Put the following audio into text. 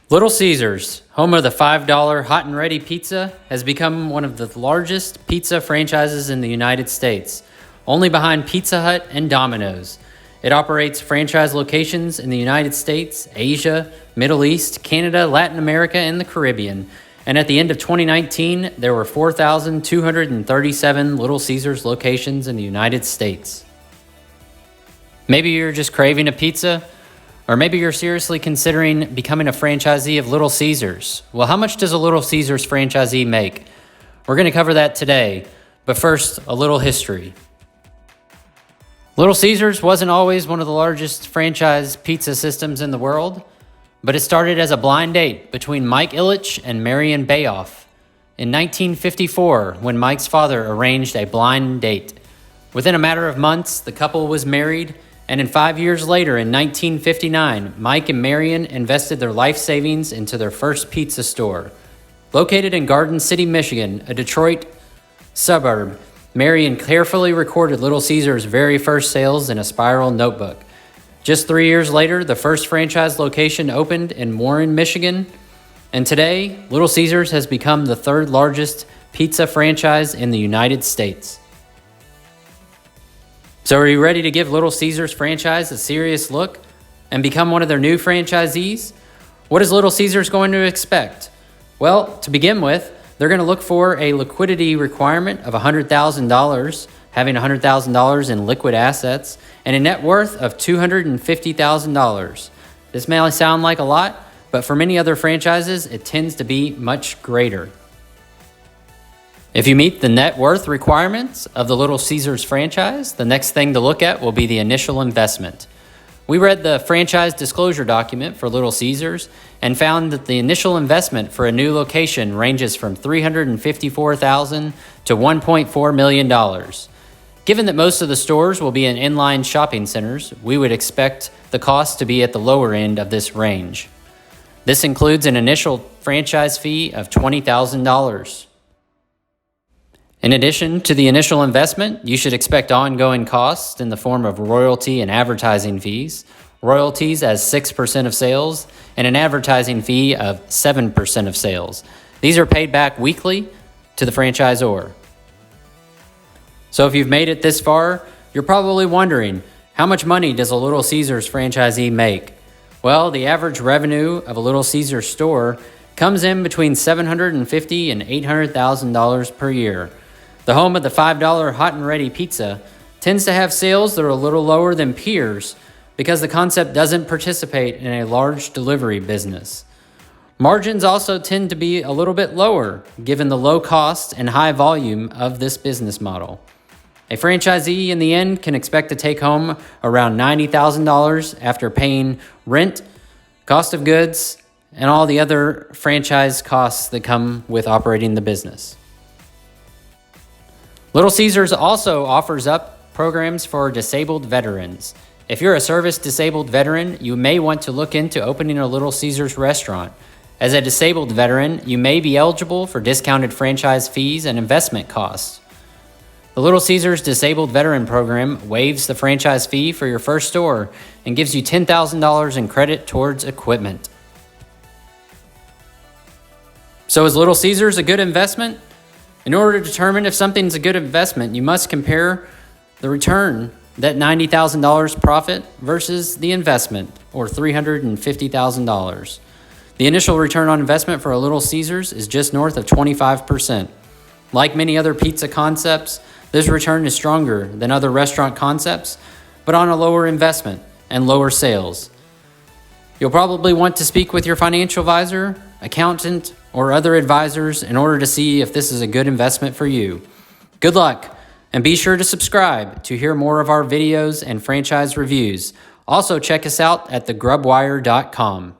Little Caesars, home of the $5 hot and ready pizza, has become one of the largest pizza franchises in the United States, only behind Pizza Hut and Domino's. It operates franchise locations in the United States, Asia, Middle East, Canada, Latin America, and the Caribbean. And at the end of 2019, there were 4,237 Little Caesars locations in the United States. Maybe you're just craving a pizza, or maybe you're seriously considering becoming a franchisee of Little Caesars. Well, how much does a Little Caesars franchisee make? We're going to cover that today, but first, a little history. Little Caesars wasn't always one of the largest franchise pizza systems in the world, but it started as a blind date between Mike Ilitch and Marion Bayoff in 1954 when Mike's father arranged a blind date. Within a matter of months, the couple was married, and in 5 years later, in 1959, Mike and Marion invested their life savings into their first pizza store. Located in Garden City, Michigan, a Detroit suburb, Marion carefully recorded Little Caesars' very first sales in a spiral notebook. Just 3 years later, the first franchise location opened in Warren, Michigan, and today, Little Caesars has become the third largest pizza franchise in the United States. So are you ready to give Little Caesars franchise a serious look and become one of their new franchisees? What is Little Caesars going to expect? Well, to begin with, they're going to look for a liquidity requirement of $100,000, having $100,000 in liquid assets, and a net worth of $250,000. This may sound like a lot, but for many other franchises, it tends to be much greater. If you meet the net worth requirements of the Little Caesars franchise, the next thing to look at will be the initial investment. We read the franchise disclosure document for Little Caesars and found that the initial investment for a new location ranges from $354,000 to $1.4 million. Given that most of the stores will be in inline shopping centers, we would expect the cost to be at the lower end of this range. This includes an initial franchise fee of $20,000. In addition to the initial investment, you should expect ongoing costs in the form of royalty and advertising fees, royalties as 6% of sales, and an advertising fee of 7% of sales. These are paid back weekly to the franchisor. So if you've made it this far, you're probably wondering, how much money does a Little Caesars franchisee make? Well, the average revenue of a Little Caesars store comes in between $750,000 and $800,000 per year. The home of the $5 hot and ready pizza tends to have sales that are a little lower than peers because the concept doesn't participate in a large delivery business. Margins also tend to be a little bit lower given the low cost and high volume of this business model. A franchisee in the end can expect to take home around $90,000 after paying rent, cost of goods, and all the other franchise costs that come with operating the business. Little Caesars also offers up programs for disabled veterans. If you're a service-disabled veteran, you may want to look into opening a Little Caesars restaurant. As a disabled veteran, you may be eligible for discounted franchise fees and investment costs. The Little Caesars Disabled Veteran Program waives the franchise fee for your first store and gives you $10,000 in credit towards equipment. So is Little Caesars a good investment? In order to determine if something's a good investment, you must compare the return, that $90,000 profit, versus the investment, or $350,000. The initial return on investment for a Little Caesars is just north of 25%. Like many other pizza concepts, this return is stronger than other restaurant concepts, but on a lower investment and lower sales. You'll probably want to speak with your financial advisor, accountant, or other advisors in order to see if this is a good investment for you. Good luck, and be sure to subscribe to hear more of our videos and franchise reviews. Also check us out at thegrubwire.com.